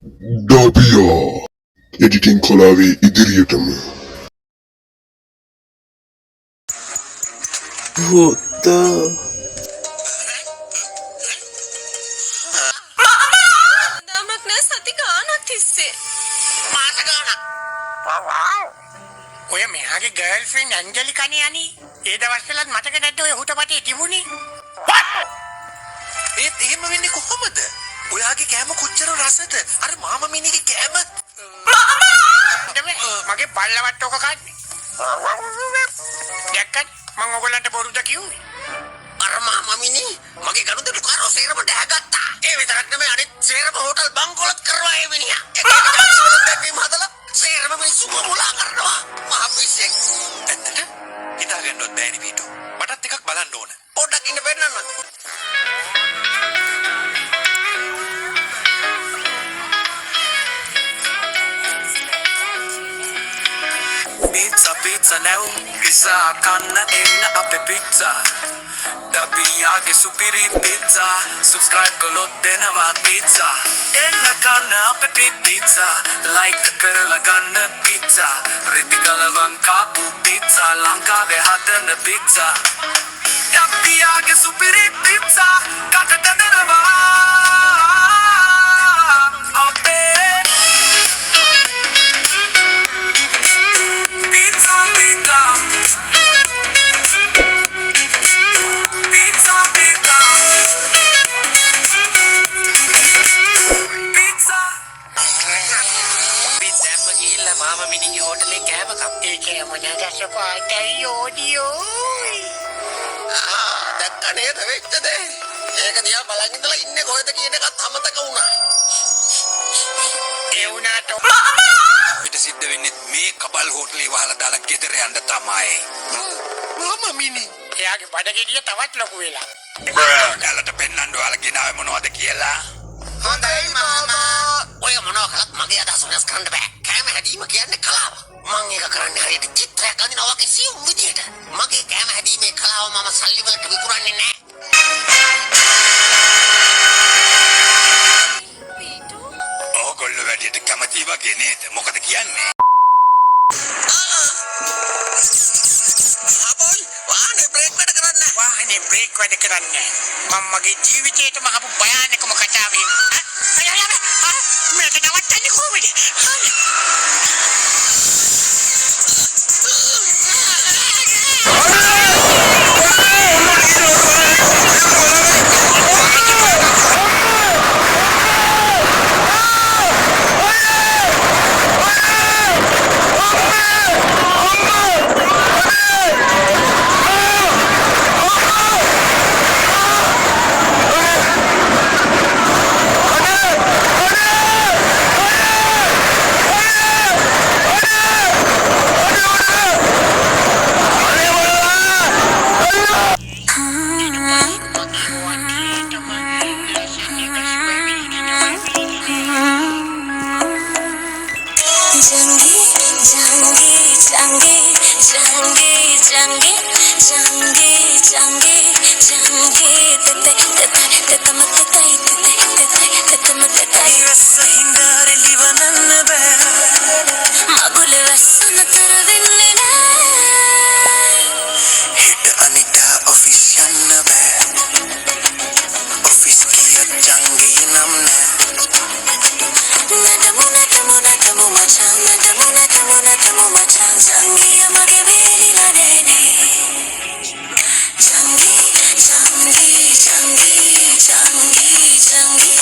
Dabia editing kolaවේ ඉදිරියටම හොත්ත දමක් නෑ සති ගානක් තිස්සේ මාස ගානක් ඔය මෙයාගේ ගර්ල්ෆ්‍රෙන්ඩ් ඇන්ජලිකානේ අනේ ඒ දවස්වලත් මතක නැද්ද ඔය හුටපටේ තිබුණේ ඒත් එහෙම වෙන්නේ කොහොමද? ඔයාගේ කෑම කොච්චර රසද? අර මාමා මිනිගේ කෑම මගේ බල්ලවත් ඔක කන්නේ දැක්කත් මම ඔයගලන්ට බොරුද කිව්වේ අර මාමා මිනි මගේ ගනුදෙනු කාරෝ සේරම ඩෑගත්තා. ඒ විතරක් නෙමෙයි අනිත් සේරම හෝටල් බංකොලොත් කරනවා ඒ මිනිහා. එක එක ජාති වලින් දැක්වීම හදලා සේරම මිනිස්සුම මුලා කරනවා. මහ පිස්සෙක්. ඇත්තට හිතාගන්නවත් බෑනේ බීටු. මටත් එකක් බලන්න ඕන. පොඩ්ඩක් ඉන්න පෙන්නන්න. Pizza now, pizza kanna enna ape pizza. Dabiyage supiri pizza, subscribe kolot denawa pizza. Enna kanna ape pizza, like karala ganna pizza. Ritikalawan kapu pizza, lankave hadana pizza. Dabiyage supiri pizza, kata denawa ape. Pizza, pizza. Pizza, pizza. Pizza. අපි දැම්ම ගිහිල්ලා මාමා මිනිගේ හෝටලේ කෑම කප් ඒ කෑම නගස පාටයි යෝඩියෝ දැක්ක නේද වෙච්ච දේ? ඒක දිහා බලන් ඉඳලා ඉන්නේ කොහෙද කියන එකත් අමතක වුණා. ඒ වුණාට පිට සිද්ධ වෙන්නේ මේ කබල් හෝටලේ වහලා දාලා ගෙදර යන්න තමයි. මාමා මිනි එයාගේ බඩගෙඩිය තවත් ලොකු වෙලා යාලට පෙන්නන්න ඔයාලා ගෙනාවේ මොනවද කියලා. හොඳයි මාමා. ඔය මොනවා කරත් මගේ අදහස වෙනස් කරන්න බෑ. කෑම හැදීම කියන්නේ කලාව. මම ඒක කරන්නේ හරියට චිත්‍රයක් අඳිනවා වගේ සියුම් විදියට. මගේ කෑම හැදීමේ කලාව මම සල්ලි වලට විකුණන්නේ නෑ. ඕගොල්ලෝ වැඩියට කැමති වගේ නේද? මොකද කියන්නේ? අපෝල් වාහනේ බ්‍රේක් වැඩ කරන්නේ. වාහනේ බ්‍රේක් වැඩ කරන්නේ මම මගේ ජීවිතේටම අහපු භයානකම කතාවේ මේක නවත්තන්නේ කොහොමද Nadamu macam Nadamu macam Jangan ya mage